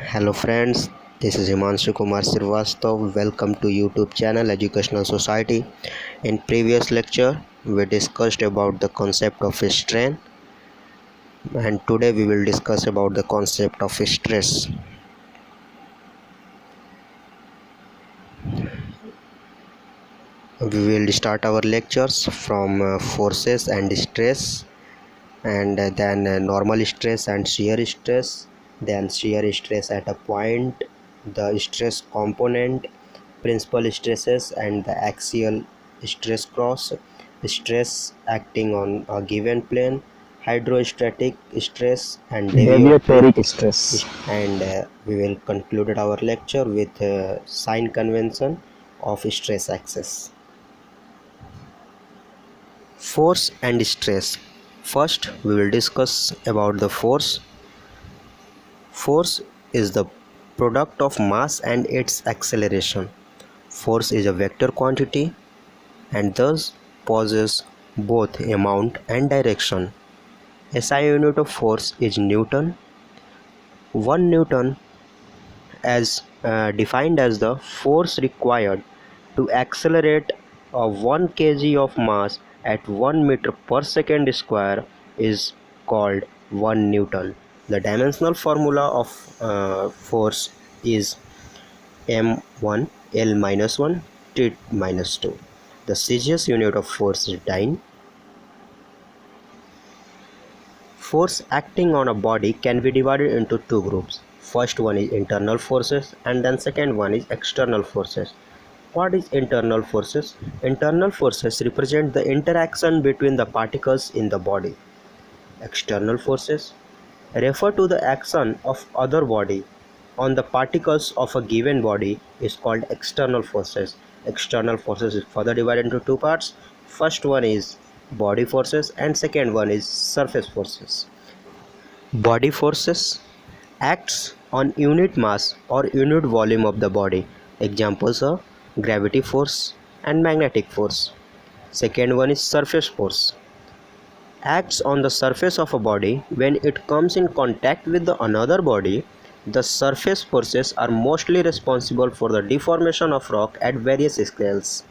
Hello friends, this is Himanshu Kumar Srivastava. Welcome to YouTube channel Educational Society. In previous lecture, we discussed about the concept of strain, and today we will discuss about the concept of stress. We will start our lectures from forces and stress, and then normal stress and shear stress, then shear stress at a point, the stress component, principal stresses and the axial stress cross, stress acting on a given plane, hydrostatic stress and deviatoric, Deviatoric stress. and we will conclude our lecture with sign convention of stress axis. Force and stress. First, we will discuss about the force. Force is the product of mass and its acceleration. Force is a vector quantity and thus possesses both amount and direction. SI unit of force is Newton. 1 Newton as defined as the force required to accelerate a 1 kg of mass at 1 meter per second square is called 1 Newton. The dimensional formula of force is m1 L minus 1 T minus 2. The CGS unit of force is dyne. Force acting on a body can be divided into two groups. First one is internal forces and then second one is external forces. What is internal forces? Internal forces represent the interaction between the particles in the body. External forces refer to the action of other body on the particles of a given body is called external forces. External forces is further divided into two parts. First one is body forces and second one is surface forces. Body forces acts on unit mass or unit volume of the body. Examples are gravity force and magnetic force. Second one is surface force. Acts on the surface of a body when it comes in contact with the another body. The surface forces are mostly responsible for the deformation of rock at various scales.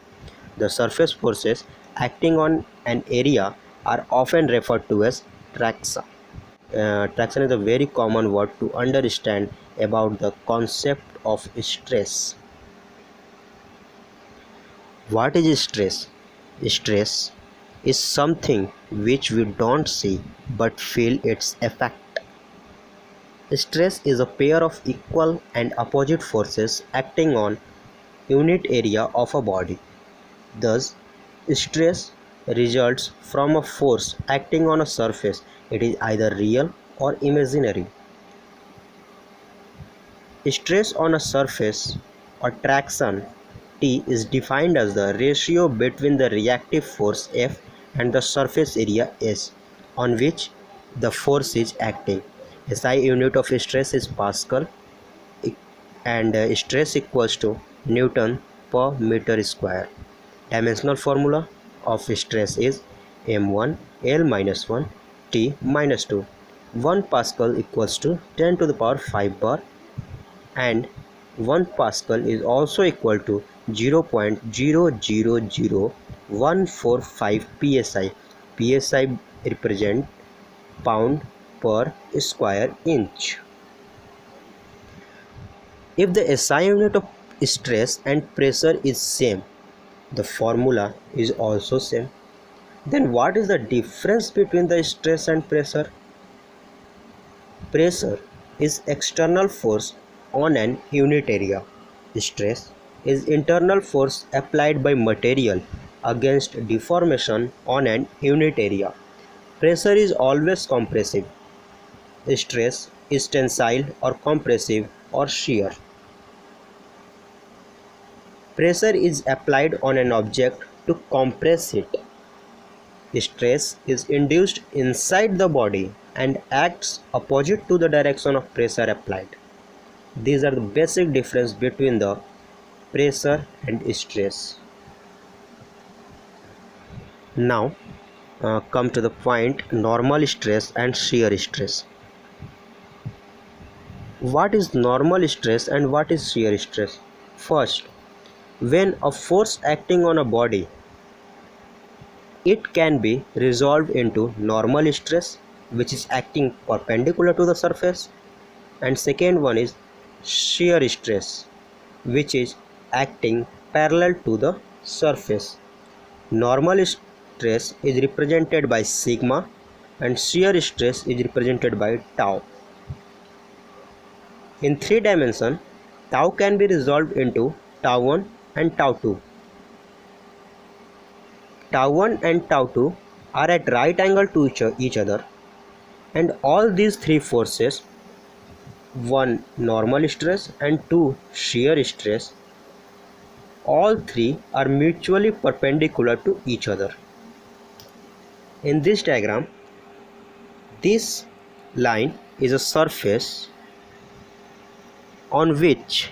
The surface forces acting on an area are often referred to as traction. Traction is a very common word to understand about the concept of stress. What is stress? Stress is something which we don't see but feel its effect. Stress is a pair of equal and opposite forces acting on unit area of a body. Thus, stress results from a force acting on a surface. It is either real or imaginary. Stress on a surface or traction T is defined as the ratio between the reactive force F and the surface area S on which the force is acting. SI unit of stress is Pascal and stress equals to Newton per meter square. Dimensional formula of stress is m1 L minus 1 T minus 2. 1 Pascal equals to 10 to the power 5 bar and 1 Pascal is also equal to 0.000145 psi. Psi represent pound per square inch. If the SI unit of stress and pressure is same, the formula is also same. Then what is the difference between the stress and pressure? Pressure is external force on an unit area. Stress is internal force applied by material against deformation on an unit area. Pressure is always compressive. Stress is tensile or compressive or shear. Pressure is applied on an object to compress it. Stress is induced inside the body and acts opposite to the direction of pressure applied. These are the basic difference between the pressure and stress. Now come to the point normal stress and shear stress. What is normal stress and what is shear stress? First, when a force acting on a body, it can be resolved into normal stress, which is acting perpendicular to the surface, and second one is shear stress, which is acting parallel to the surface. Normal stress is represented by sigma and shear stress is represented by tau. In 3 dimension, tau can be resolved into tau 1 and tau 2. Tau 1 and tau 2 are at right angle to each other, and all these three forces, 1 normal stress and 2 shear stress, all three are mutually perpendicular to each other. In this diagram, this line is a surface on which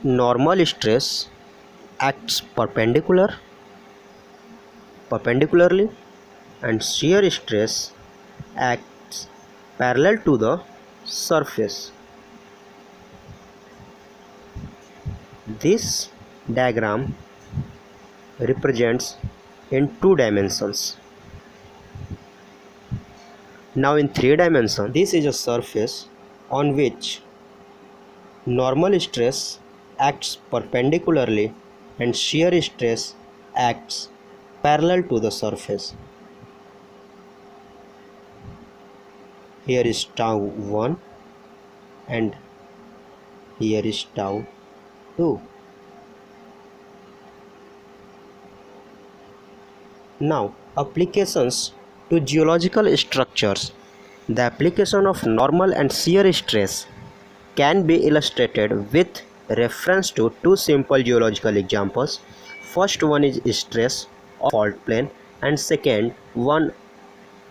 normal stress acts perpendicularly and shear stress acts parallel to the surface. This diagram represents in 2 dimensions. Now in 3 dimensions, this is a surface on which normal stress acts perpendicularly and shear stress acts parallel to the surface. Here is tau 1 and here is tau 2. Now, applications to geological structures. The application of normal and shear stress can be illustrated with reference to 2 simple geological examples. First one is stress of fault plane and second one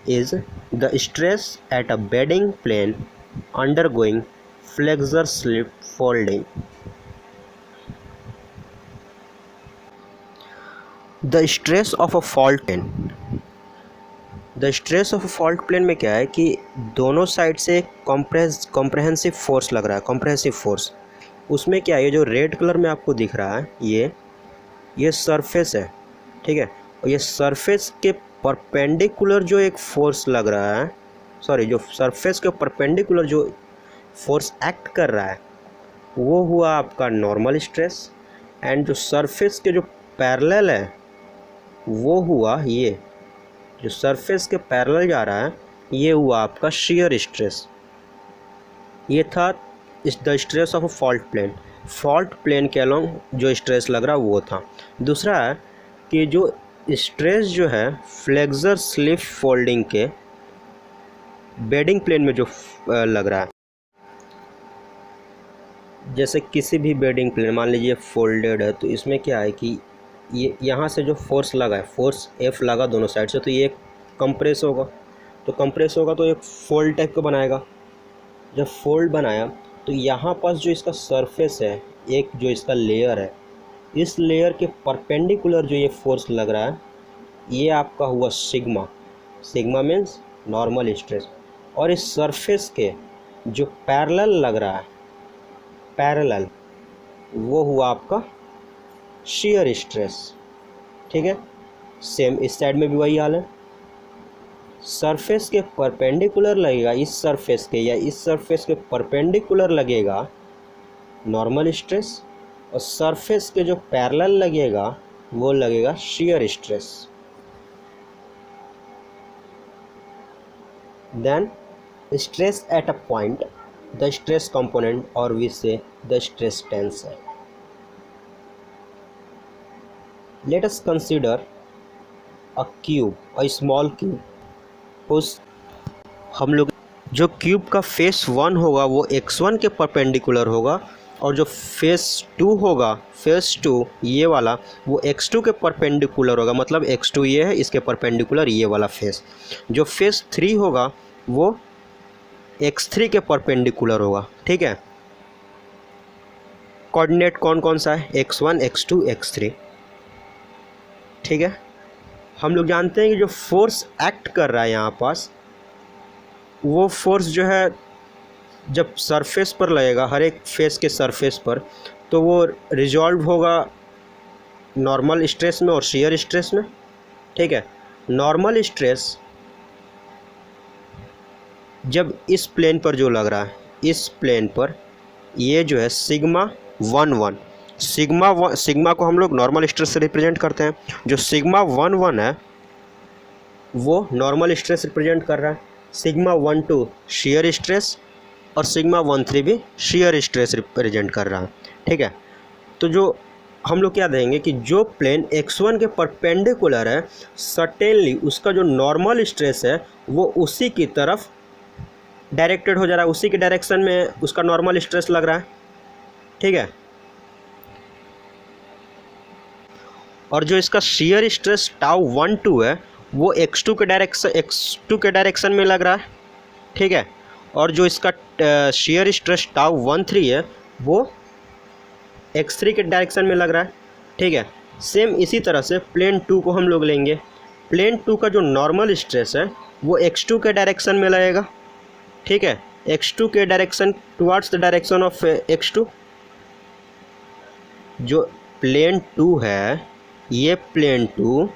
is the stress at a bedding plane undergoing flexure slip folding. The stress of a fault plane. The stress of fault plane में क्या है कि दोनों side से comprehensive force लग रहा है, comprehensive force. उसमें क्या है, ये जो रेड कलर में आपको दिख रहा है ये सरफेस है, ठीक है. और ये सरफेस के परपेंडिकुलर जो एक फोर्स लग रहा है, सॉरी, जो सरफेस के परपेंडिकुलर जो फोर्स एक्ट कर रहा है वो हुआ आपका नॉर्मल स्ट्रेस. एंड जो सरफेस के जो पैरेलल है वो हुआ, ये जो सरफेस के पैरेलल जा रहा है ये हुआ आपका shear स्ट्रेस. ये था the stress of a fault plane के अलोंग जो स्ट्रेस लग रहा है वो था. दूसरा है कि जो स्ट्रेस जो है फ्लेक्सर स्लिप फोल्डिंग के बेडिंग प्लेन में जो लग रहा है, जैसे किसी भी बेडिंग प्लेन मान लीजिए फोल्डेड है, तो इसमें क्या है कि ये यहाँ से जो फोर्स लगा है, फोर्स F लगा दोनों साइड से, तो ये कंप्रेस होगा. तो कंप्रेस होगा तो एक फोल्ड टाइप का बनाएगा. जब फोल्ड बनाया तो यहाँ पास जो इसका सरफेस है, एक जो इसका लेयर है, इस लेयर के परपेंडिकुलर जो ये फोर्स लग रहा है ये आपका हुआ sigma. Sigma means normal stress. और इस सरफेस के जो पैरेलल लग रहा है, पैरेलल, वो हुआ आपका shear स्ट्रेस. ठीक है. सेम इस साइड में भी वही हाल है. सरफेस के परपेंडिकुलर लगेगा इस सरफेस के, या इस सरफेस के परपेंडिकुलर लगेगा नॉर्मल स्ट्रेस, और सरफेस के जो पैरेलल लगेगा वो लगेगा shear stress. Then stress at a point, the stress component, और we say the stress tensor. Let us consider a cube, a small cube. उस हम लोग जो क्यूब का फेस 1 होगा वो x1 के परपेंडिकुलर होगा, और जो फेस 2 होगा, फेस 2 ये वाला, वो x2 के परपेंडिकुलर होगा. मतलब x2 ये है, इसके परपेंडिकुलर ये वाला फेस. जो फेस 3 होगा वो x3 के परपेंडिकुलर होगा. ठीक है. कोऑर्डिनेट कौन कौन सा है, x1, x2, x3. ठीक है. हम लोग जानते हैं कि जो फोर्स एक्ट कर रहा है यहाँ पास वो फोर्स जो है जब सरफेस पर लगेगा, हर एक फेस के सरफेस पर, तो वो रिजॉल्व होगा नॉर्मल स्ट्रेस में और शियर स्ट्रेस में। ठीक है, नॉर्मल स्ट्रेस जब इस प्लेन पर जो लग रहा है, इस प्लेन पर, ये जो है सिग्मा 1 1, सिग्मा को हम लोग नॉर्मल स्ट्रेस से रिप्रेजेंट करते हैं। जो सिग्मा 1 1 है वो नॉर्मल स्ट्रेस रिप्रेजेंट कर रहा है, सिग्मा 1 2 शियर स्ट्रेस और सिग्मा 1 3 भी शियर स्ट्रेस रिप्रेजेंट कर रहा है। ठीक है, तो जो हम लोग क्या देंगे कि जो प्लेन x1 के परपेंडिकुलर है, सर्टेनली उसका जो नॉर्मल स्ट्रेस है वो उसी की तरफ डायरेक्टेड हो जा रहा है, उसी के डायरेक्शन में उसका नॉर्मल स्ट्रेस लग रहा है। ठीक है, और जो इसका शियर स्ट्रेस टाउ 1 2 है वो x2 के डायरेक्शन में लग रहा है। ठीक है, और जो इसका शियर स्ट्रेस टाउ 1 3 है वो x3 के डायरेक्शन में लग रहा है। ठीक है, सेम इसी तरह से प्लेन 2 को हम लोग लेंगे। प्लेन 2 का जो नॉर्मल स्ट्रेस है वो x2 के डायरेक्शन में लगेगा। ठीक है, x2 के direction towards the direction of x2। जो प्लेन 2 है, ये प्लेन 2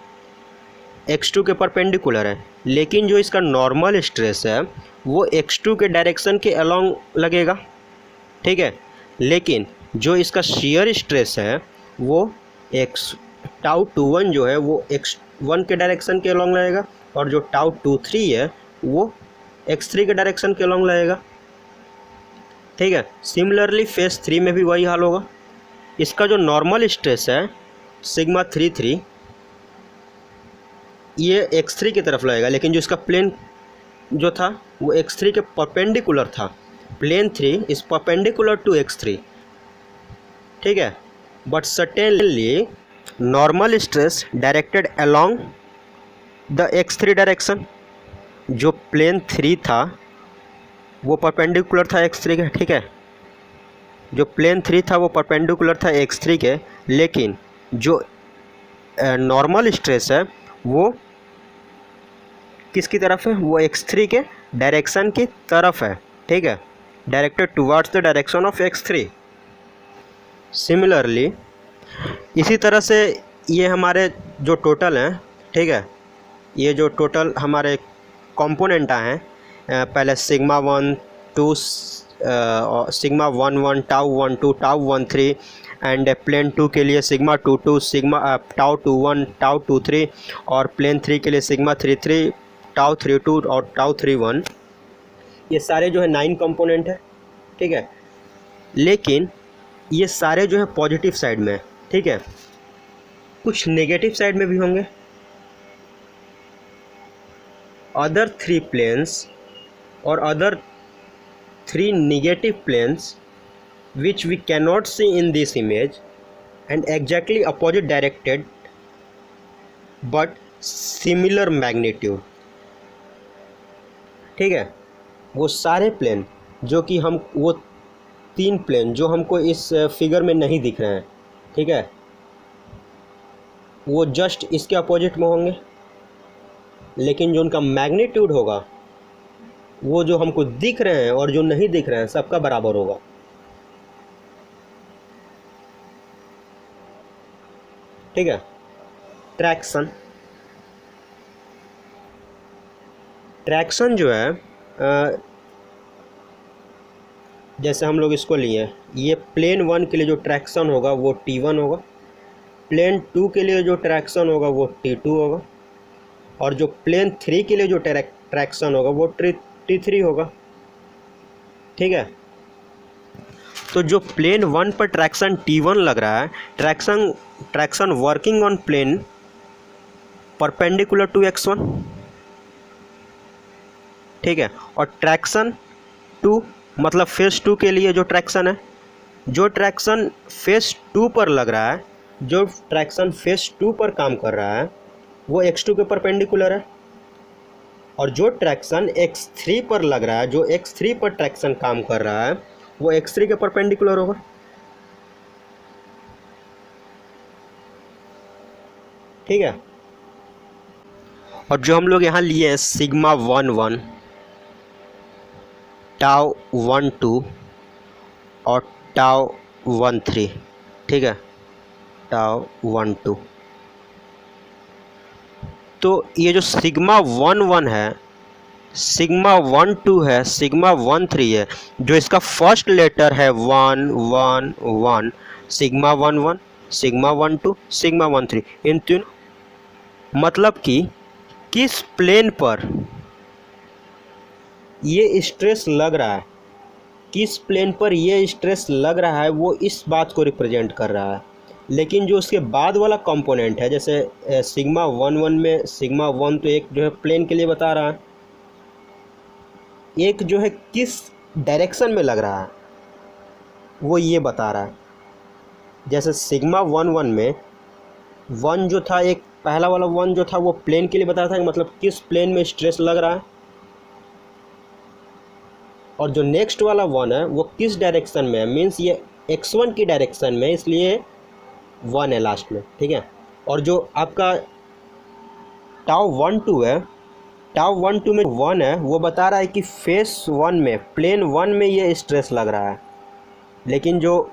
x2 के परपेंडिकुलर है, लेकिन जो इसका नॉर्मल स्ट्रेस है वो x2 के डायरेक्शन के अलोंग लगेगा। ठीक है, लेकिन जो इसका शियर स्ट्रेस है वो टाउ 21 जो है वो x1 के डायरेक्शन के अलोंग लगेगा, और जो टाउ 23 है वो x3 के डायरेक्शन के अलोंग लगेगा। ठीक है, सिमिलरली फेस 3 में भी वही हाल होगा। इसका जो नॉर्मल स्ट्रेस है सिग्मा 3 3, ये x3 की तरफ लगेगा, लेकिन जो इसका प्लेन जो था वो x3 के परपेंडिकुलर था। Plane 3 is perpendicular to x3। ठीक है, but certainly normal stress directed along the x3 direction. जो प्लेन 3 था वो परपेंडिकुलर था x3 के। ठीक है, जो प्लेन 3 था वो परपेंडिकुलर था x3 के, लेकिन जो नॉर्मल स्ट्रेस है वो किसकी तरफ है, वो x3 के डायरेक्शन की तरफ है। ठीक है, directed towards the direction of x3। Similarly इसी तरह से ये हमारे जो टोटल हैं, ठीक है, ये जो टोटल हमारे कंपोनेंट हैं, पहले sigma 1 2 sigma 1 1 tau 1 2 tau 1 3, and plane 2 के लिए सिग्मा 2 2 सिग्मा टाउ 2 1 टाउ 2 3, और प्लेन 3 के लिए सिग्मा 3 3 टाउ 3 2 और टाउ 3 1। ये सारे जो है 9 कंपोनेंट है। ठीक है, लेकिन ये सारे जो है पॉजिटिव साइड में है। ठीक है, कुछ नेगेटिव साइड में भी होंगे। अदर 3 प्लेन्स और other 3 negative planes which we cannot see in this image and exactly opposite directed but similar magnitude। ठीक है, वो सारे प्लेन जो कि हम, वो 3 प्लेन जो हमको इस फिगर में नहीं दिख रहे हैं, ठीक है, वो जस्ट इसके अपोजिट में होंगे, लेकिन जो उनका मैग्नीट्यूड होगा वो जो हमको दिख रहे हैं और जो नहीं दिख रहे हैं सबका बराबर होगा। ठीक है, ट्रैक्शन जो है जैसे हम लोग इसको लिए, ये प्लेन 1 के लिए जो ट्रैक्शन होगा वो T1 होगा, प्लेन 2 के लिए जो ट्रैक्शन होगा वो T2 होगा, और जो प्लेन 3 के लिए जो ट्रैक्शन होगा वो T3 होगा। ठीक है, तो जो प्लेन 1 पर ट्रैक्शन T1 लग रहा है, traction working on plane perpendicular to x1। ठीक है, और ट्रैक्शन 2 मतलब फेस 2 के लिए जो ट्रैक्शन है, जो ट्रैक्शन फेस 2 पर लग रहा है, जो ट्रैक्शन फेस 2 पर काम कर रहा है वो x2 के परपेंडिकुलर है, और जो ट्रैक्शन x3 पर लग रहा है, जो x3 पर ट्रैक्शन काम कर रहा है वो x3 के परपेंडिकुलर होगा। ठीक है, और जो हम लोग यहाँ लिए हैं सिग्मा 1 1, टाउ 1 2 और टाउ 1 3, ठीक है, टाउ 1 2। तो ये जो सिग्मा 1 1 है, सिग्मा 1 2 है, सिग्मा 1 3 है, जो इसका फर्स्ट लेटर है 1 1 1, सिग्मा 1 1, सिग्मा 1 2, सिग्मा 1 3, इन तीन, मतलब कि किस प्लेन पर ये स्ट्रेस लग रहा है, किस प्लेन पर ये स्ट्रेस लग रहा है, वो इस बात को रिप्रेजेंट कर रहा है। लेकिन जो उसके बाद वाला कंपोनेंट है, जैसे सिग्मा 1 1 में सिग्मा 1 तो एक जो है प्लेन के लिए बता रहा है, एक जो है किस डायरेक्शन में लग रहा है वो ये बता रहा है। जैसे सिग्मा 1 1 में 1 जो था, एक पहला वाला 1 जो था वो प्लेन के लिए बता रहा था, मतलब किस प्लेन में स्ट्रेस लग रहा है, और जो नेक्स्ट वाला 1 है वो किस डायरेक्शन में है, मीन्स ये x1 की डायरेक्शन में, इसलिए 1 है लास्ट में, ठीक है। और जो आपका टाउ 1 2 है, टाउ 1 2 में 1 है वो बता रहा है कि फेस 1 में, प्लेन 1 में ये स्ट्रेस लग रहा है। लेकिन जो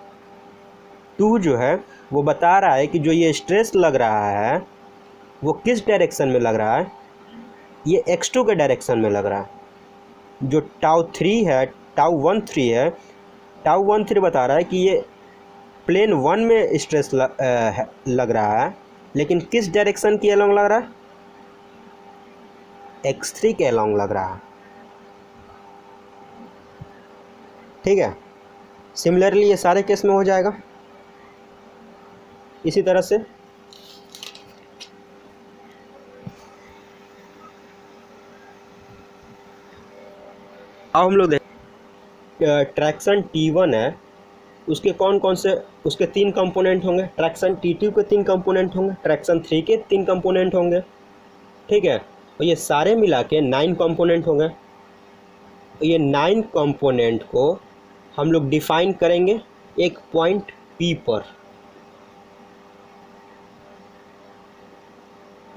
2 जो है वो बता रहा है कि जो ये स्ट्रेस लग रहा है वो किस डायरेक्शन में लग रहा है, ये x2 के डायरेक्शन में लग रहा है। जो टाउ 3 है, टाउ 1 3 है, टाउ 1 3 बता रहा है कि ये प्लेन 1 में स्ट्रेस लग रहा है, लेकिन किस डायरेक्शन के अलोंग लग रहा है, x3 के अलोंग लग रहा है, ठीक है। सिमिलरली ये सारे केस में हो जाएगा इसी तरह से। अब हम लोग देख, ट्रैक्शन T1 है, उसके कौन कौन से, उसके 3 कंपोनेंट होंगे, ट्रैक्शन T2 के 3 कंपोनेंट होंगे, ट्रैक्शन 3 के 3 कंपोनेंट होंगे, ठीक है। और ये सारे मिला के 9 कंपोनेंट होंगे। ये 9 कंपोनेंट को हम लोग डिफाइन करेंगे एक पॉइंट P पर।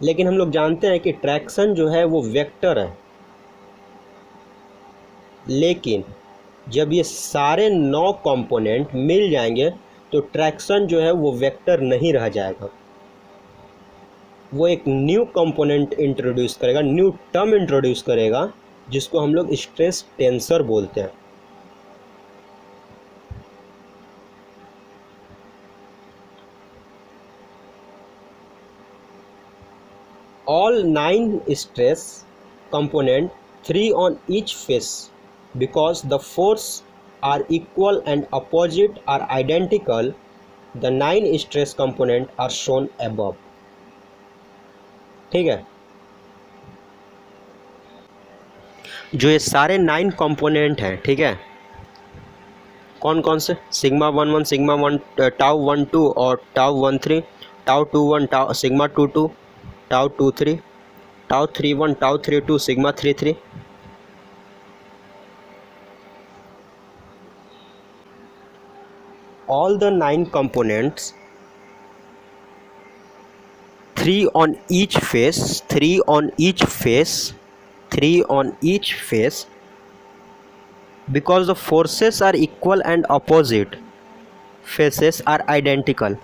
लेकिन हम लोग जानते हैं कि ट्रैक्शन जो है वो वेक्टर है, लेकिन जब ये सारे 9 कंपोनेंट मिल जाएंगे तो ट्रैक्शन जो है वो वेक्टर नहीं रह जाएगा, वो एक न्यू कंपोनेंट इंट्रोड्यूस करेगा, न्यू टर्म इंट्रोड्यूस करेगा, जिसको हम लोग स्ट्रेस टेंसर बोलते हैं। All 9 stress component, 3 on each face, because the force are equal and opposite are identical, the 9 stress component are shown above, ठीक है। जो ये सारे 9 कंपोनेंट हैं, ठीक है, कौन कौन से, सिग्मा 1 1, सिग्मा 1, टाउ 1 2 और tau 1 3, tau 2 1, tau sigma 2 2, tau 2 3, tau 3 1, tau 3 2, sigma 3 3। All the 9 components, 3 on each face, 3 on each face, 3 on each face, because the forces are equal and opposite faces are identical,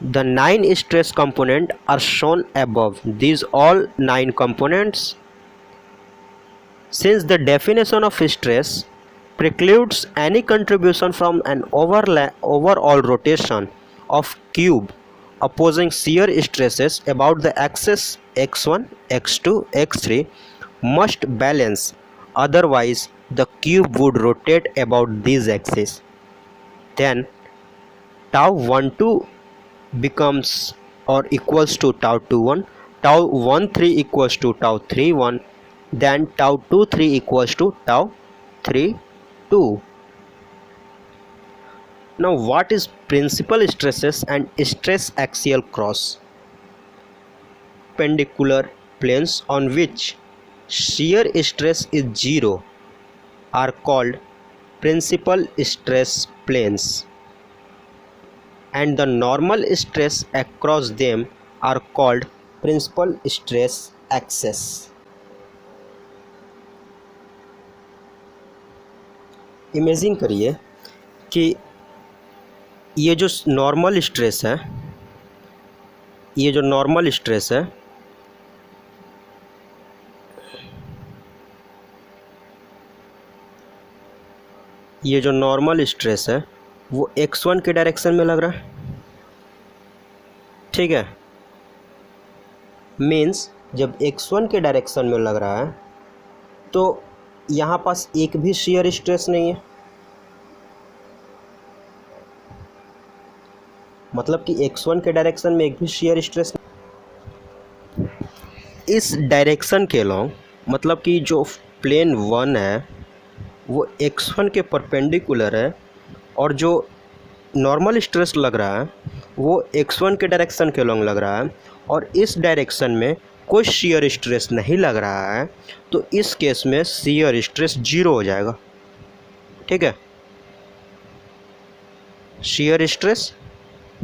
the 9 stress component are shown above. These all 9 components, since the definition of stress precludes any contribution from an overall rotation of cube opposing shear stresses about the axis x1, x2, x3 must balance, otherwise the cube would rotate about these axes. Then tau 1 2 becomes or equals to tau 2 1, tau 1 3 equals to tau 3 1, then tau 2 3 equals to tau 3 2. Now what is principal stresses and stress axial cross? Perpendicular planes on which shear stress is 0 are called principal stress planes, and the normal stress across them are called principal stress axes. Imagine करिए कि ये जो normal stress है, ये जो normal stress है, ये जो नॉर्मल स्ट्रेस है वो x1 के डायरेक्शन में लग रहा है। ठीक है, मीन्स जब x1 के डायरेक्शन में लग रहा है तो यहाँ पास एक भी शियर स्ट्रेस नहीं है, मतलब कि x1 के डायरेक्शन में एक भी शियर स्ट्रेस नहीं। इस डायरेक्शन के लॉन्ग, मतलब कि जो प्लेन 1 है वो x1 के परपेंडिकुलर है, और जो नॉर्मल स्ट्रेस लग रहा है वो x1 के डायरेक्शन के लॉन्ग लग रहा है, और इस डायरेक्शन में कोई शियर स्ट्रेस नहीं लग रहा है, तो इस केस में शियर स्ट्रेस 0 हो जाएगा। ठीक है, शियर स्ट्रेस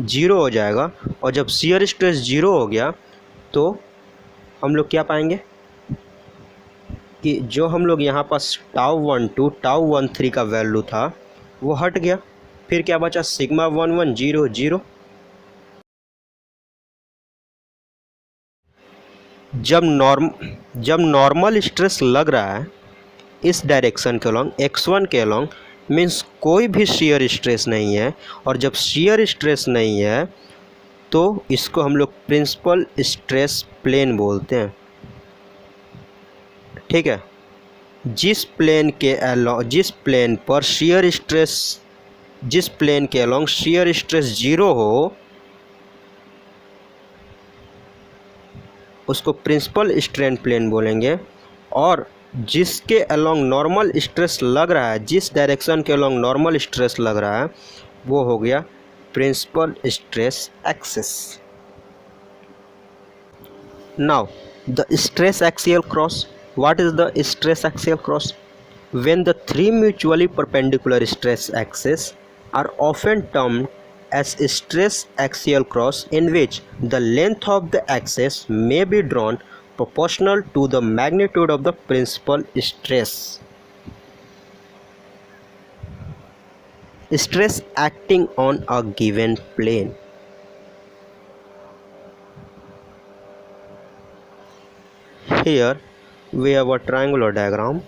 0 हो जाएगा, और जब शियर स्ट्रेस 0 हो गया तो हम लोग क्या पाएंगे कि जो हम लोग यहाँ पास τ12 τ13 का वैल्यू था वो हट गया, फिर क्या बचा सिग्मा 11 0 0। जब नॉर्मल स्ट्रेस लग रहा है इस डायरेक्शन के अलॉन्ग x1 के अलॉन्ग, मीन्स कोई भी शियर स्ट्रेस नहीं है, और जब शियर स्ट्रेस नहीं है तो इसको हम लोग प्रिंसिपल स्ट्रेस प्लेन बोलते हैं। ठीक है, जिस प्लेन पर शियर स्ट्रेस, जिस प्लेन के अलॉन्ग शियर स्ट्रेस 0 हो उसको प्रिंसिपल स्ट्रेन प्लेन बोलेंगे, और जिसके अलॉन्ग नॉर्मल स्ट्रेस लग रहा है, जिस डायरेक्शन के अलॉन्ग नॉर्मल स्ट्रेस लग रहा है वो हो गया principal stress axis. Now the stress axial cross. What is the stress axial cross? When the three mutually perpendicular stress axes are often termed as stress axial cross, in which the length of the axis may be drawn proportional to the magnitude of the principal stress. Stress acting on a given plane. Here we have a triangular diagram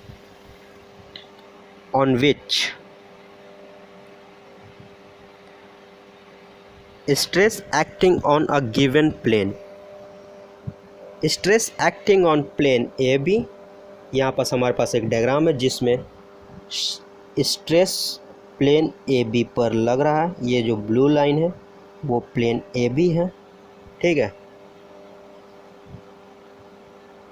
on which stress acting on a given plane, stress acting on plane AB, यहाँ पास हमारे पास एक diagram है जिसमें stress plane AB पर लग रहा है। ये जो ब्लू लाइन है वो प्लेन AB है। ठीक है,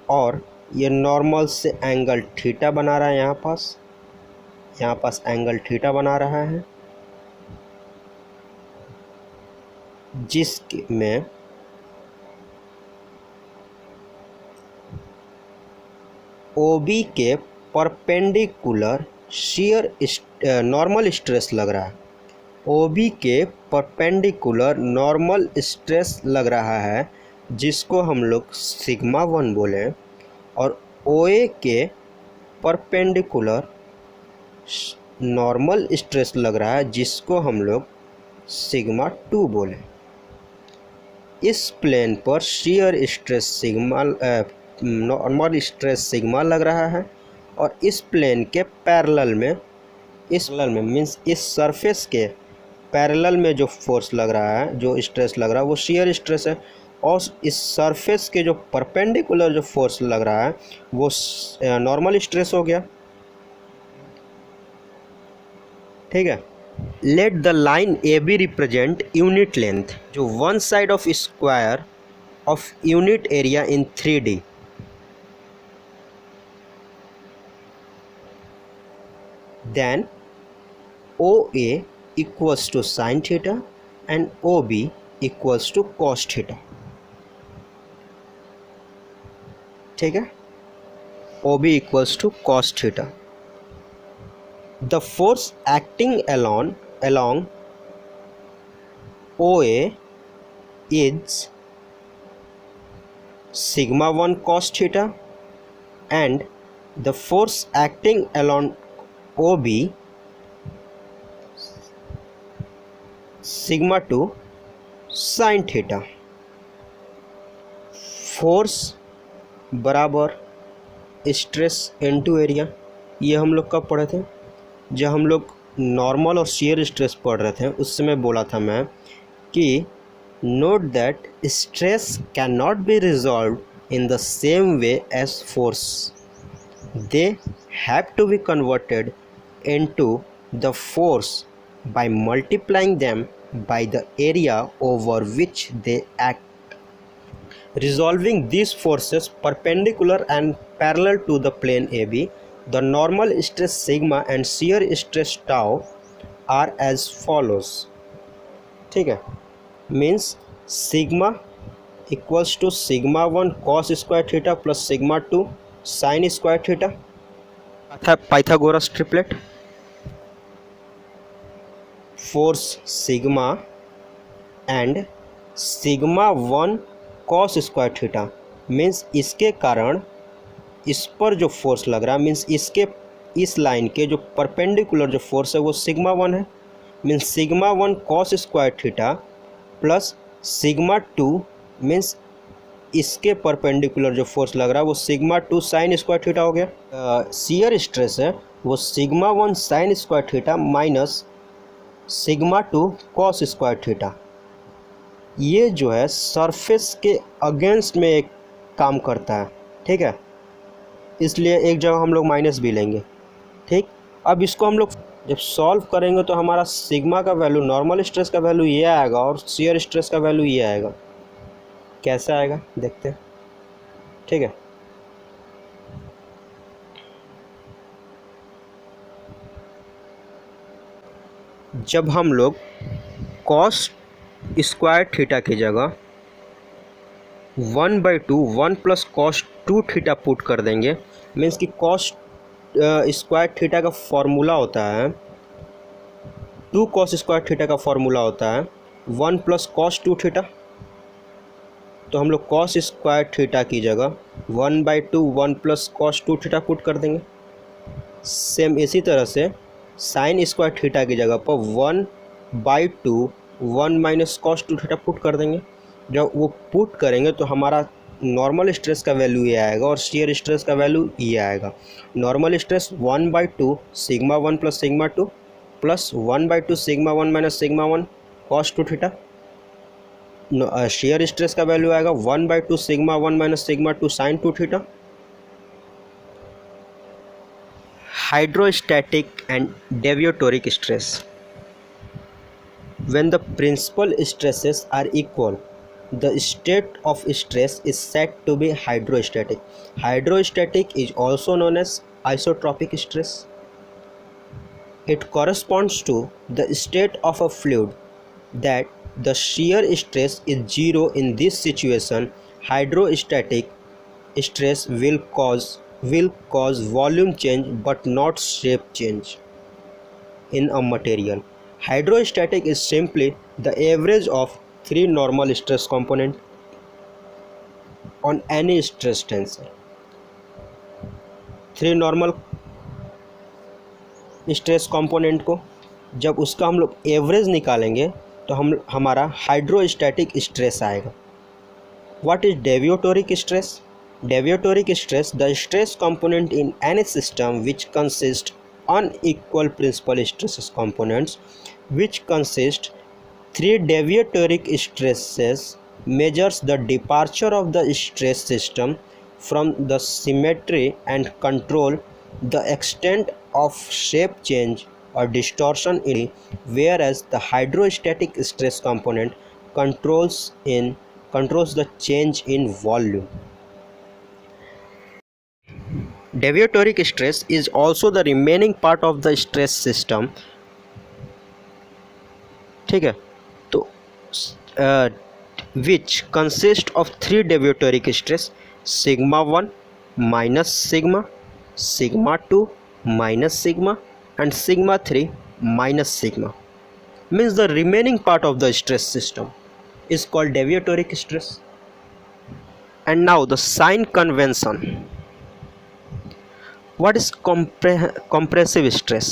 और ये नॉर्मल से एंगल थीटा बना रहा है, यहाँ पास एंगल थीटा बना रहा है, जिसमें OB के परपेंडिकुलर शियर नॉर्मल स्ट्रेस लग रहा है। OB के परपेंडिकुलर नॉर्मल स्ट्रेस लग रहा है जिसको हम लोग सिग्मा 1 बोले, और OA के परपेंडिकुलर नॉर्मल स्ट्रेस लग रहा है जिसको हम लोग सिग्मा 2 बोले। इस प्लेन पर shear stress sigma, normal stress sigma लग रहा है, और इस प्लेन के पैरेलल में मीन्स इस सरफेस के पैरेलल में जो फोर्स लग रहा है, जो स्ट्रेस लग रहा है वो शियर स्ट्रेस है, और इस सरफेस के जो परपेंडिकुलर जो फोर्स लग रहा है वो नॉर्मल स्ट्रेस हो गया। ठीक है, let the line A B represent unit length, जो one side of square of unit area in 3D। Then OA equals to sine theta and OB equals to cos theta. ठीक है, OB equals to cos theta. The force acting along OA is sigma 1 cos theta, and the force acting along OB sigma 2 sine theta. Force बराबर stress into area. ये हम लोग कब पढ़े थे? जब हम लोग नॉर्मल और शियर स्ट्रेस पढ़ रहे थे उस समय बोला था मैं कि note that stress can not be resolve in the same way as force, they have to be converted into the force by multiplying them by the area over which they act. Resolving these forces perpendicular and parallel to the plane AB, the normal stress sigma and shear stress tau are as follows. ठीक है, means sigma equals to sigma 1 cos square theta plus sigma 2 sin square theta. Pythagoras triplet. Force sigma and sigma 1 cos square theta, means इसके कारण इस पर जो force लग रहा है, मीन्स इसके इस लाइन के जो परपेंडिकुलर जो फोर्स है वो सिग्मा 1 है, means sigma 1 cos square theta plus sigma 2 means इसके परपेंडिकुलर जो फोर्स लग रहा है वो सिग्मा 2 साइन स्क्वायर थीटा हो गया। शियर स्ट्रेस है वो sigma 1 sine square theta minus sigma 2 cos square theta. ये जो है सरफेस के अगेंस्ट में एक काम करता है, ठीक है, इसलिए एक जगह हम लोग माइनस भी लेंगे। ठीक, अब इसको हम लोग जब सॉल्व करेंगे तो हमारा सिग्मा का वैल्यू, नॉर्मल स्ट्रेस का वैल्यू ये आएगा और शियर स्ट्रेस का वैल्यू ये आएगा। कैसे आएगा देखते हैं, ठीक है। जब हम लोग कॉस स्क्वायर थीटा की जगह 1/2 1 प्लस कॉस 2 थीटा पुट कर देंगे, मीन्स कि कॉस स्क्वायर थीटा का फॉर्मूला होता है 2 कॉस स्क्वायर थीटा का फॉर्मूला होता है 1 प्लस कॉस 2 थीटा। तो हम लोग कॉस स्क्वायर थीटा की जगह 1/2 1 प्लस कॉस 2 थीटा पुट कर देंगे। सेम इसी तरह से साइन स्क्वायर थीटा की जगह पर 1/2 1 माइनस कॉस 2 थीटा पुट कर देंगे। जब वो पुट करेंगे तो हमारा नॉर्मल स्ट्रेस का वैल्यू ये आएगा और शियर स्ट्रेस का वैल्यू ये आएगा। Normal stress 1/2 sigma 1 plus sigma 2 plus 1/2 sigma 1 minus sigma 1 cos 2 theta. Shear stress का वैल्यू आएगा 1/2 sigma 1 minus sigma 2 sine 2 theta. Hydrostatic and deviatoric stress. When the principal stresses are equal, the state of stress is said to be hydrostatic. Hydrostatic is also known as isotropic stress. It corresponds to the state of a fluid that the shear stress is zero. In this situation, hydrostatic stress will cause volume change but not shape change in a material. Hydrostatic is simply the average of 3 normal stress component on any stress tensor. 3 normal stress component को जब उसका हम लोग average निकालेंगे तो हमारा hydrostatic stress आएगा। What is deviatoric stress? Deviatoric stress, the stress component in any system which consists unequal principal stresses components, which consist 3 deviatoric stresses, measures the departure of the stress system from the symmetry and control the extent of shape change or distortion in, whereas the hydrostatic stress component controls the change in volume. Deviatoric stress is also the remaining part of the stress system, ठीक है, तो which consist of 3 deviatoric stress, sigma 1 minus sigma, sigma 2 minus sigma and sigma 3 minus sigma, means the remaining part of the stress system is called deviatoric stress. And now the sign convention. What is compressive stress?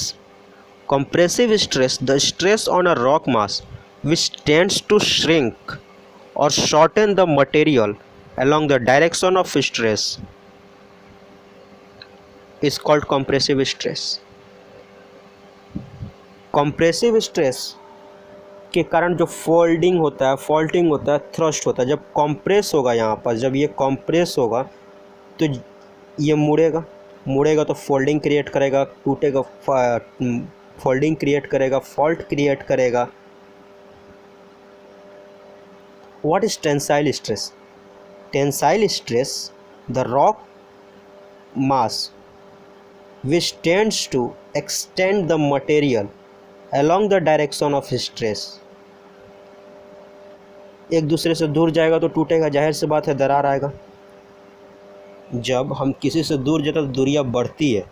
Compressive stress, the stress on a rock mass which tends to shrink or shorten the material along the direction of stress is called compressive stress. compressive stress के कारण जो folding होता है, faulting होता है, thrust होता है, जब कंप्रेस होगा यहाँ पर, जब ये कंप्रेस होगा तो ये मुड़ेगा तो फोल्डिंग क्रिएट करेगा, टूटेगा, फोल्डिंग क्रिएट करेगा, फॉल्ट क्रिएट करेगा. What is tensile stress? Tensile stress, the rock mass which tends to extend the material along the direction of stress. एक दूसरे से दूर जाएगा तो टूटेगा, जाहिर सी बात है दरार आएगा. जब हम किसी से दूर जाते तो दूरियां बढ़ती है.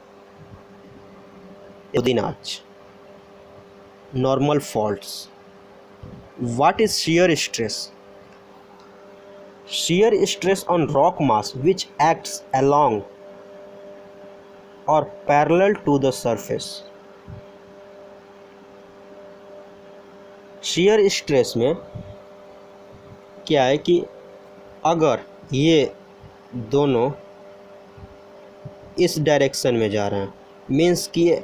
उदिनाच normal faults. What is shear stress? Shear stress on rock mass which acts along or parallel to the surface. shear stress में क्या है कि अगर ये दोनों इस डायरेक्शन में जा रहे हैं, मीन्स कि ये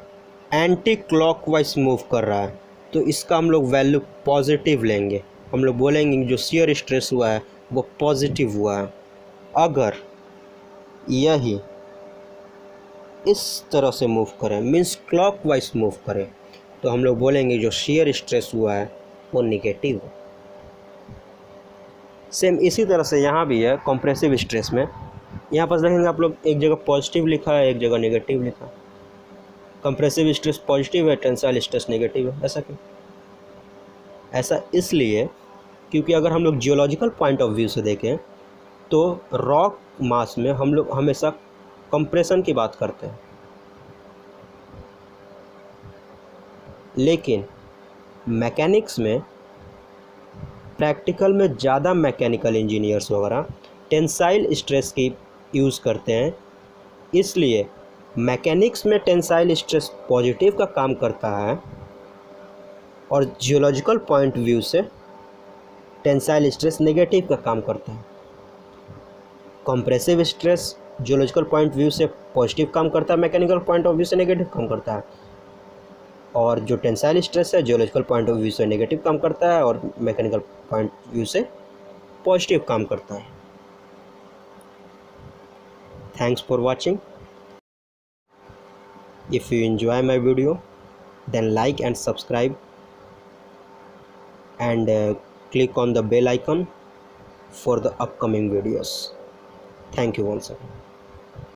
एंटी क्लॉकवाइज मूव कर रहा है, तो इसका हम लोग वैल्यू पॉजिटिव लेंगे. हम लोग बोलेंगे जो shear स्ट्रेस हुआ है वो पॉजिटिव हुआ है. अगर यही इस तरह से मूव करें, मीन्स क्लॉकवाइज मूव करें, तो हम लोग बोलेंगे जो shear स्ट्रेस हुआ है वो निगेटिव. सेम इसी तरह से यहाँ भी है कंप्रेसिव स्ट्रेस में. यहाँ पर देखेंगे आप लोग, एक जगह पॉजिटिव लिखा है, एक जगह नेगेटिव लिखा है. कंप्रेसिव स्ट्रेस पॉजिटिव है, टेंसाइल स्ट्रेस नेगेटिव है. ऐसा क्यों? ऐसा इसलिए क्योंकि अगर हम लोग जियोलॉजिकल पॉइंट ऑफ व्यू से देखें तो रॉक मास में हम लोग हमेशा कंप्रेशन की बात करते हैं, लेकिन मैकेनिक्स में, प्रैक्टिकल में ज़्यादा मैकेनिकल इंजीनियर्स वगैरह टेंसाइल स्ट्रेस की यूज़ करते हैं. इसलिए मैकेनिक्स में टेंसाइल स्ट्रेस पॉजिटिव का काम करता है और जियोलॉजिकल पॉइंट व्यू से टेंसाइल स्ट्रेस नेगेटिव का काम करता है. Compressive stress geological point view से पॉजिटिव काम करता है, मैकेनिकल पॉइंट ऑफ व्यू से नेगेटिव काम करता है. और जो टेंसाइल स्ट्रेस है जियोलॉजिकल पॉइंट ऑफ व्यू से नेगेटिव काम करता है और मैकेनिकल पॉइंट व्यू से पॉजिटिव काम करता है. Thanks for watching. If you enjoy my video, then like and subscribe and click on the bell icon for the upcoming videos. Thank you once again.